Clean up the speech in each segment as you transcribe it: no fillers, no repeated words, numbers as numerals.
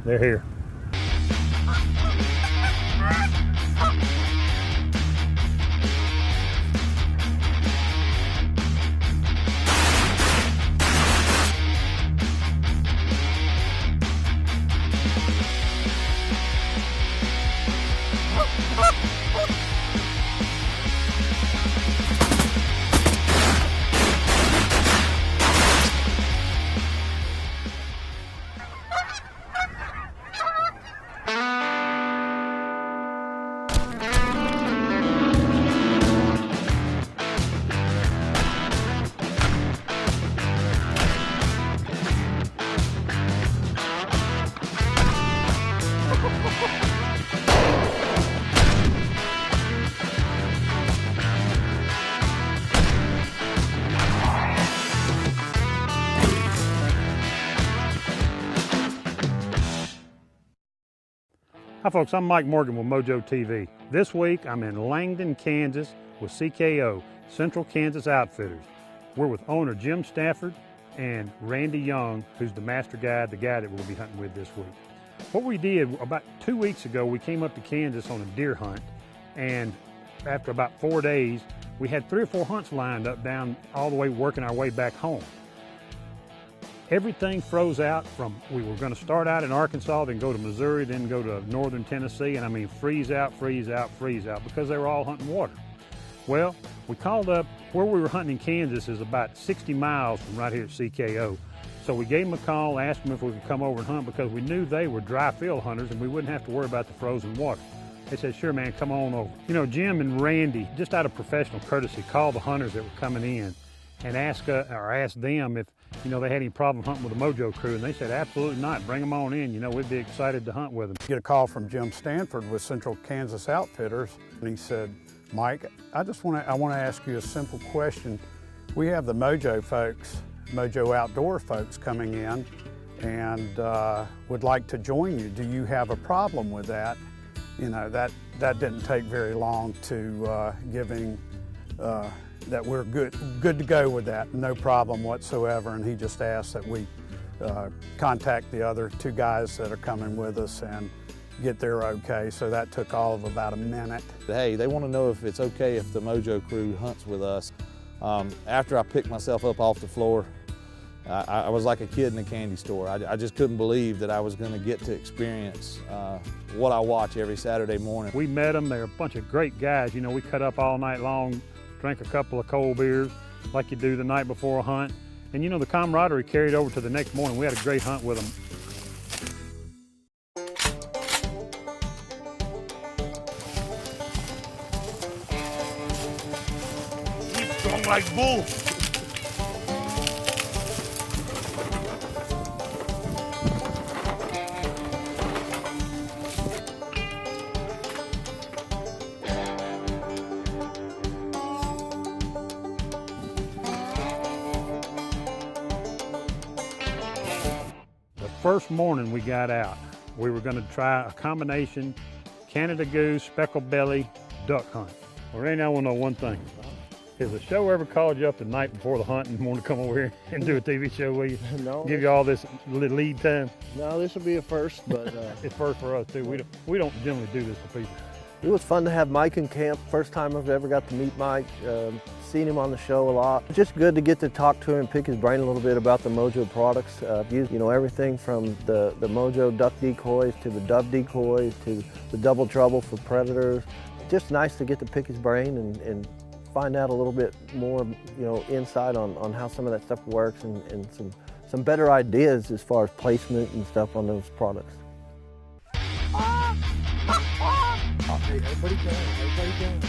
They're here. Hi folks, I'm Mike Morgan with Mojo TV. This week I'm in Langdon, Kansas with CKO, Central Kansas Outfitters. We're with owner Jim Stafford and Randy Young, who's the master guide, the guy that we'll be hunting with this week. What we did, about 2 weeks ago, we came up to Kansas on a deer hunt, and after about 4 days, we had 3 or 4 hunts lined up down all the way, working our way back home. Everything froze out from, we were going to start out in Arkansas, then go to Missouri, then go to northern Tennessee, and I mean freeze out, freeze out, freeze out, because they were all hunting water. Well, we called up, where we were hunting in Kansas is about 60 miles from right here at CKO. So we gave them a call, asked them if we could come over and hunt, because we knew they were dry field hunters and we wouldn't have to worry about the frozen water. They said, sure man, come on over. You know, Jim and Randy, just out of professional courtesy, called the hunters that were coming in and asked them if, you know, they had any problem hunting with the Mojo crew, and they said absolutely not. Bring them on in. You know, we'd be excited to hunt with them. Get a call from Jim Stanford with Central Kansas Outfitters, and he said, Mike, I want to ask you a simple question. We have the Mojo folks, Mojo Outdoor folks coming in, and would like to join you. Do you have a problem with that? You know, that didn't take very long to giving. That we're good to go with that, no problem whatsoever. And he just asked that we contact the other 2 guys that are coming with us and get their okay. So that took all of about a minute. Hey, they want to know if it's okay if the Mojo crew hunts with us. After I picked myself up off the floor, I was like a kid in a candy store. I just couldn't believe that I was going to get to experience what I watch every Saturday morning. We met them. They're a bunch of great guys. You know, we cut up all night long, drank a couple of cold beers like you do the night before a hunt. And you know, the camaraderie carried over to the next morning. We had a great hunt with them. He's strong like bull. First morning we got out, we were going to try a combination Canada goose, speckled belly, duck hunt. Well, Randy, I want to know one thing. Has the show ever called you up the night before the hunt and wanted to come over here and do a TV show with you? No. Give you all this lead time? No, this will be a first, but it's first for us too. We don't generally do this to people. It was fun to have Mike in camp. First time I've ever got to meet Mike. Seen him on the show a lot. Just good to get to talk to him and pick his brain a little bit about the Mojo products. Used, you know, everything from the Mojo duck decoys to the dove decoys to the double trouble for predators. Just nice to get to pick his brain and find out a little bit more, you know, insight on how some of that stuff works and some better ideas as far as placement and stuff on those products. Hey, everybody down, everybody down.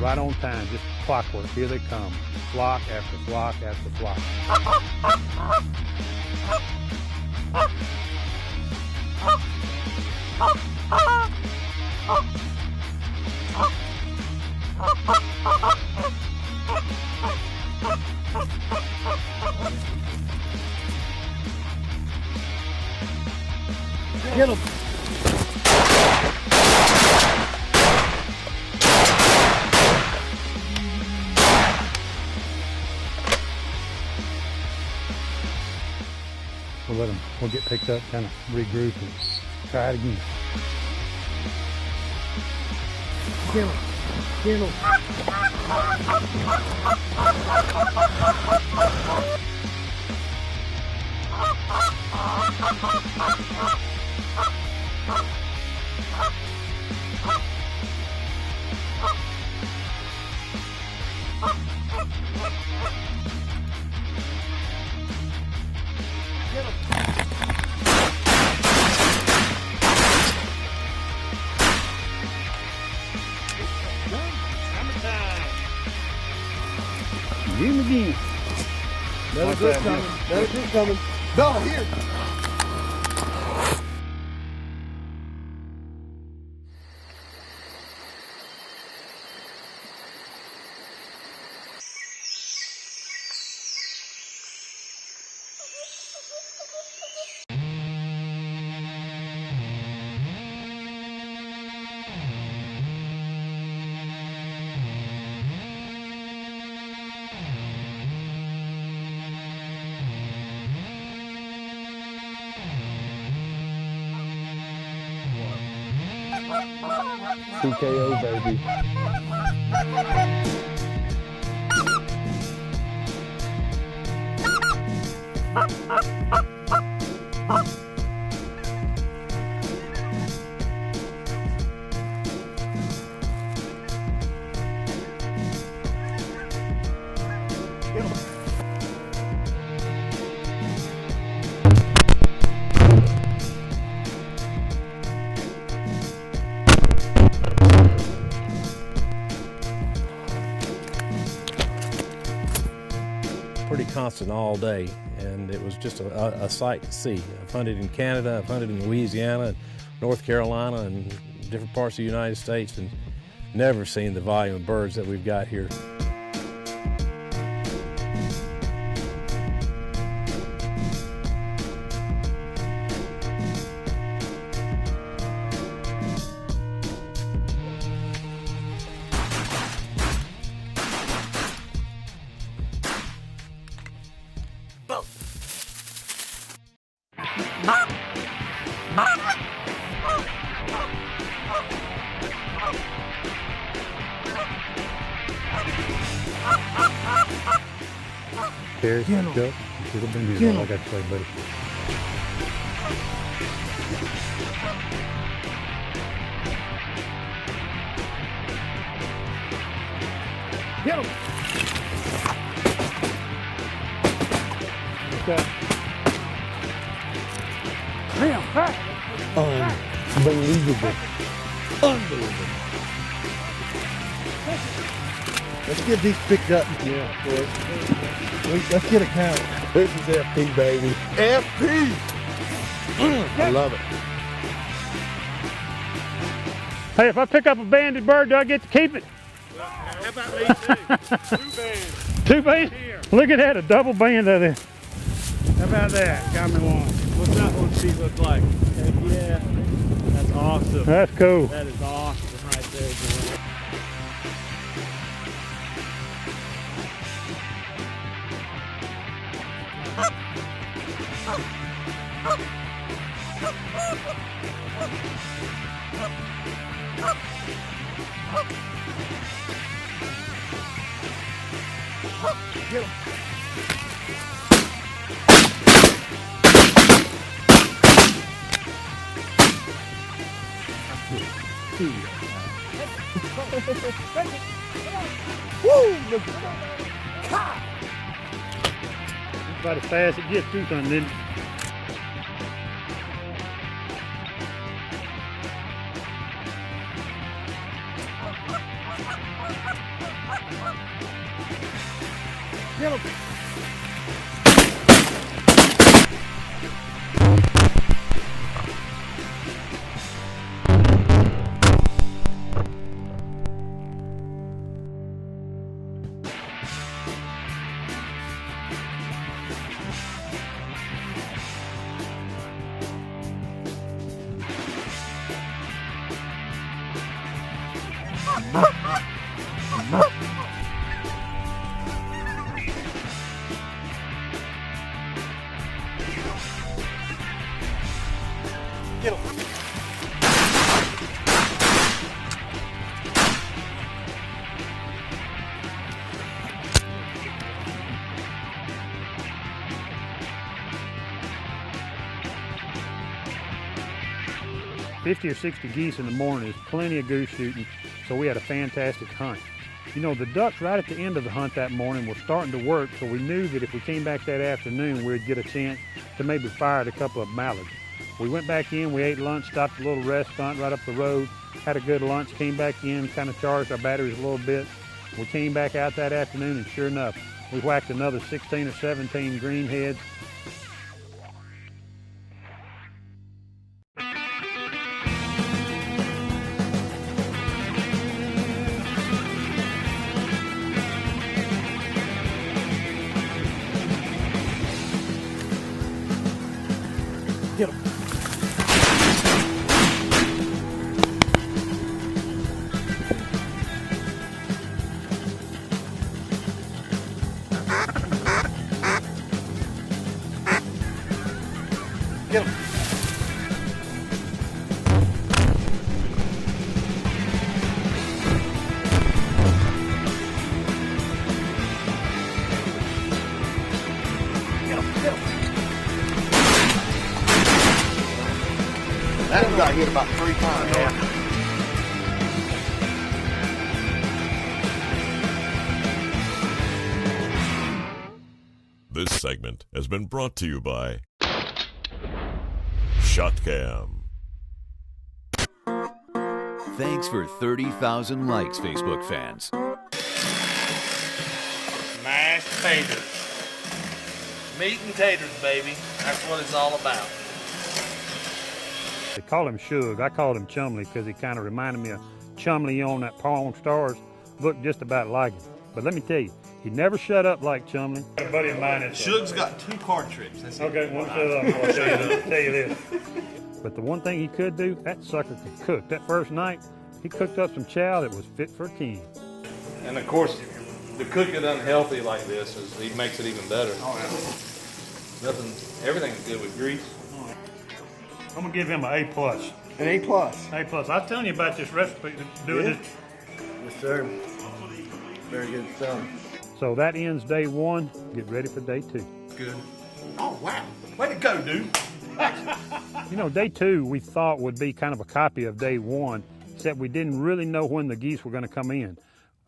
Right on time, just clockwork. Here they come, flock after flock after flock. Get him. We'll get picked up, kind of regroup and try it again. Get him. Get him. Get him again. Another good coming. Another good coming. No, here. TKO, baby. Pretty constant all day, and it was just a sight to see. I've hunted in Canada, I've hunted in Louisiana, and North Carolina, and different parts of the United States, and never seen the volume of birds that we've got here. Carry, go. You should have been doing all I got to say, buddy. Get him. Okay. Bam, Unbelievable. Unbelievable. Let's get these picked up. Yeah, boy. Let's get a count. This is FP, baby. FP! I love it. Hey, if I pick up a banded bird, do I get to keep it? How about these two? 2 bands. 2 bands? Here. Look at that, a double band out there. How about that? Got me one. What's that one sheet look like? Heck yeah. That's awesome. That's cool. That is awesome right there, boy. Get him. Woo! Look at that. About as fast as it gets through something, didn't it? Get him. Get him. $50 or $60 geese in the morning is plenty of goose shooting, so we had a fantastic hunt. You know, the ducks right at the end of the hunt that morning were starting to work, so we knew that if we came back that afternoon, we'd get a chance to maybe fire at a couple of mallards. We went back in, we ate lunch, stopped at a little restaurant right up the road, had a good lunch, came back in, kind of charged our batteries a little bit. We came back out that afternoon, and sure enough, we whacked another 16 or 17 greenheads. Get him. Get him. That one got hit about 3 times. Yeah. This segment has been brought to you by ShotCam. Thanks for 30,000 likes, Facebook fans. Mashed taters. Meat and taters, baby. That's what it's all about. They call him Shug. I called him Chumley because he kind of reminded me of Chumley on that Pawn Stars. Looked just about like him. But let me tell you, he never shut up like Chumley. A buddy of mine is Shug's got 2 card trips. That's okay, one shut up. I'll tell you this. But the one thing he could do, that sucker could cook. That first night, he cooked up some chow that was fit for a king. And of course, to cook it unhealthy like this, he makes it even better. Oh, yeah. Everything's good with grease. I'm gonna give him an A+. An A+. A+. I was telling you about this recipe, doing Yeah. this. Yes, sir. Very good stuff. So that ends day 1. Get ready for day 2. Good. Oh, wow. Way to go, dude. You know, day 2 we thought would be kind of a copy of day 1, except we didn't really know when the geese were going to come in.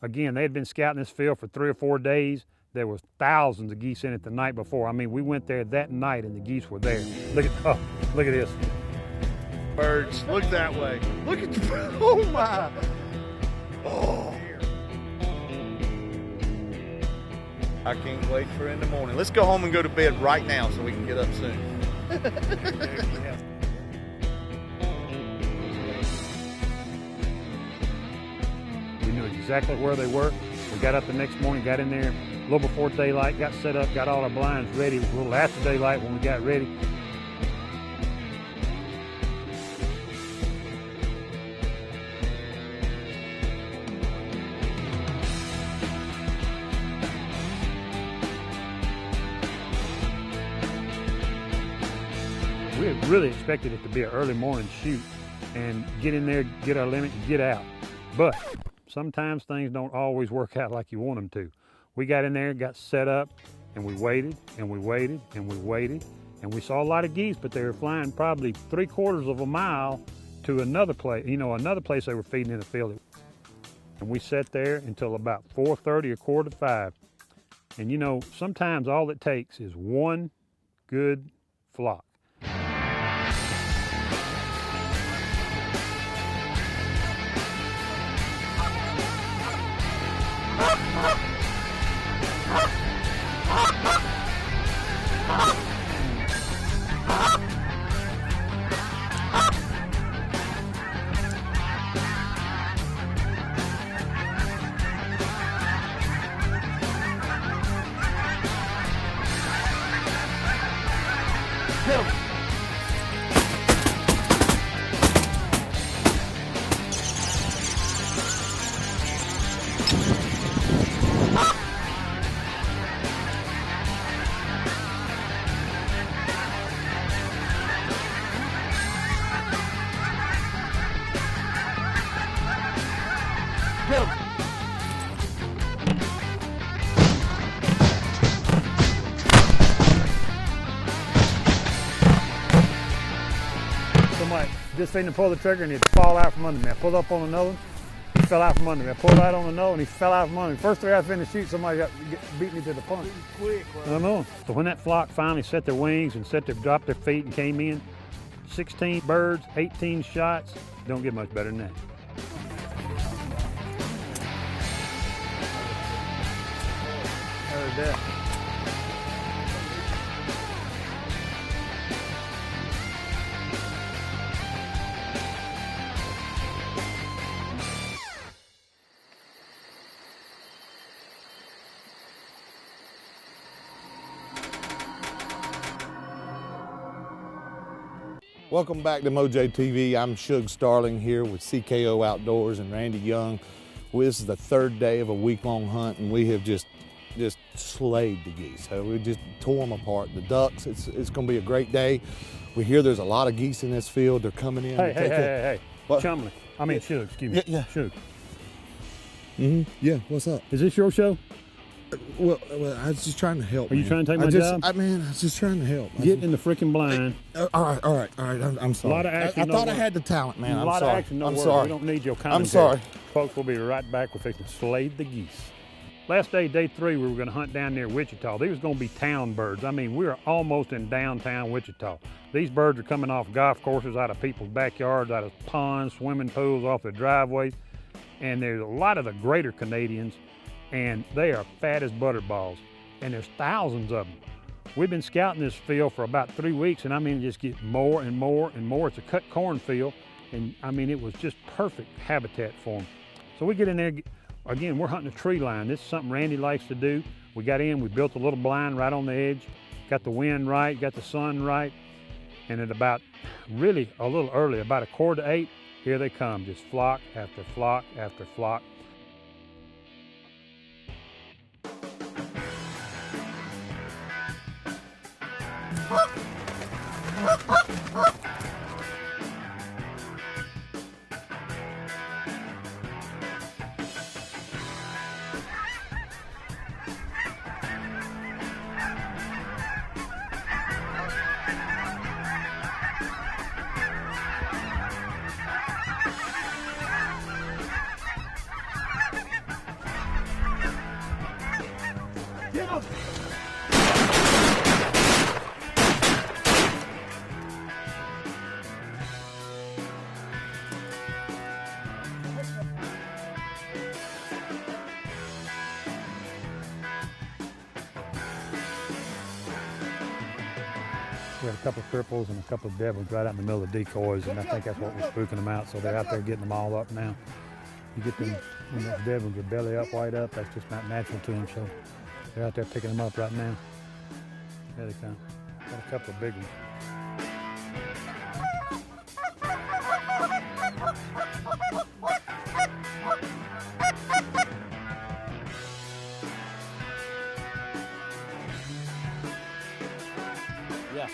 Again, they had been scouting this field for 3 or 4 days. There was thousands of geese in it the night before. I mean, we went there that night and the geese were there. Look at this. Birds, look that way. Look at the, oh my. Oh. I can't wait for in the morning. Let's go home and go to bed right now so we can get up soon. We knew exactly where they were. We got up the next morning, got in there a little before daylight, got set up, got all our blinds ready. It was a little after daylight when we got ready. We had really expected it to be an early morning shoot and get in there, get our limit, and get out. But sometimes things don't always work out like you want them to. We got in there, got set up, and we waited, and we waited, and we waited, and we saw a lot of geese, but they were flying probably 3/4 of a mile to another place, another place they were feeding in the field. And we sat there until about 4:30 or 4:45. And sometimes all it takes is one good flock. Hit him. Somebody just seen him pull the trigger and he'd fall out from under me. I pulled up on another one, he fell out from under me. I pulled out on another and he fell out from under me. First three I finished shooting, somebody beat me to the punch. Quick, I know. So when that flock finally set their wings and dropped their feet and came in, 16 birds, 18 shots, don't get much better than that. Heard that. Welcome back to Mojo TV. I'm Shug Starling here with CKO Outdoors and Randy Young. Well, this is the third day of a week-long hunt, and we have just slayed the geese. So we just tore them apart. The ducks, it's going to be a great day. We hear there's a lot of geese in this field. They're coming in. Hey. What? Chumley. I mean, Shug, excuse me. Yeah. Shug. Yeah, what's up? Is this your show? Well, I was just trying to help. Are you trying to take my job? I was just trying to help. Get in the freaking blind. All right. I'm sorry. A lot of action. I thought I had the talent, man. A lot of action. No I'm worries. sorry. We don't need your commentary. I'm sorry. Folks, we'll be right back. We're fixing to slay the geese. Last day, day 3, we were going to hunt down near Wichita. These was going to be town birds. I mean, we are almost in downtown Wichita. These birds are coming off golf courses, out of people's backyards, out of ponds, swimming pools, off their driveways. And there's a lot of the greater Canadians, and they are fat as butterballs. And there's thousands of them. We've been scouting this field for about 3 weeks, and I mean, it just gets more and more and more. It's a cut corn field, and I mean, it was just perfect habitat for them. So we get in there, again, we're hunting a tree line. This is something Randy likes to do. We got in, we built a little blind right on the edge, got the wind right, got the sun right, and at about, really a little early, about 7:45, here they come, just flock after flock after flock. We had a couple of cripples and a couple of devils right out in the middle of the decoys, and I think that's what was spooking them out, so they're out there getting them all up now. You get them, when those devils are belly up, white up, that's just not natural to them, so they're out there picking them up right now. There they come. Got a couple of big ones. Yeah.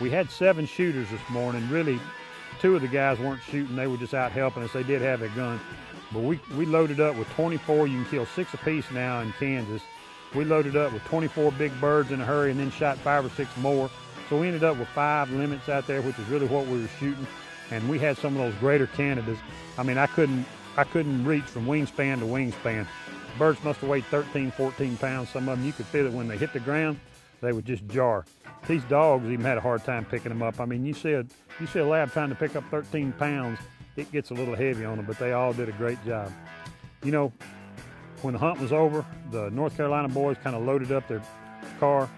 We had 7 shooters this morning. Really, 2 of the guys weren't shooting. They were just out helping us. They did have a gun. But we loaded up with 24. You can kill 6 apiece now in Kansas. We loaded up with 24 big birds in a hurry and then shot 5 or 6 more. So we ended up with 5 limits out there, which is really what we were shooting. And we had some of those greater Canadas. I mean, I couldn't reach from wingspan to wingspan. Birds must have weighed 13, 14 pounds. Some of them, you could feel it when they hit the ground. they would just jar. These dogs even had a hard time picking them up. I mean, you see a lab trying to pick up 13 pounds, it gets a little heavy on them, but they all did a great job. You know, when the hunt was over, the North Carolina boys kind of loaded up their car,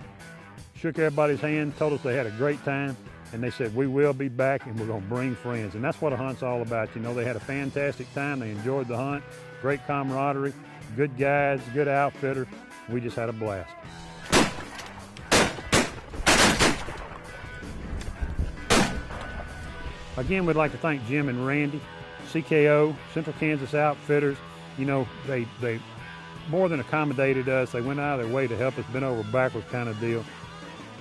shook everybody's hand, told us they had a great time, and they said, we will be back and we're gonna bring friends. And that's what a hunt's all about. You know, they had a fantastic time, they enjoyed the hunt, great camaraderie, good guides, good outfitter. We just had a blast. Again, we'd like to thank Jim and Randy, CKO, Central Kansas Outfitters. You know, they more than accommodated us. They went out of their way to help us, bent over backwards kind of deal.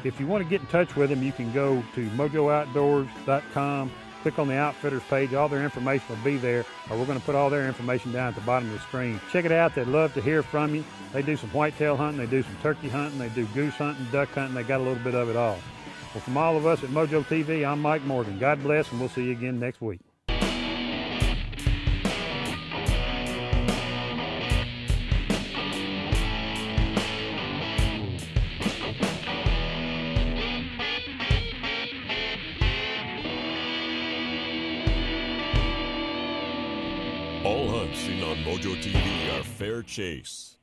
If you want to get in touch with them, you can go to mojooutdoors.com, click on the Outfitters page. All their information will be there, or we're going to put all their information down at the bottom of the screen. Check it out. They'd love to hear from you. They do some whitetail hunting. They do some turkey hunting. They do goose hunting, duck hunting. They got a little bit of it all. Well, from all of us at Mojo TV, I'm Mike Morgan. God bless, and we'll see you again next week. All hunts seen on Mojo TV are fair chase.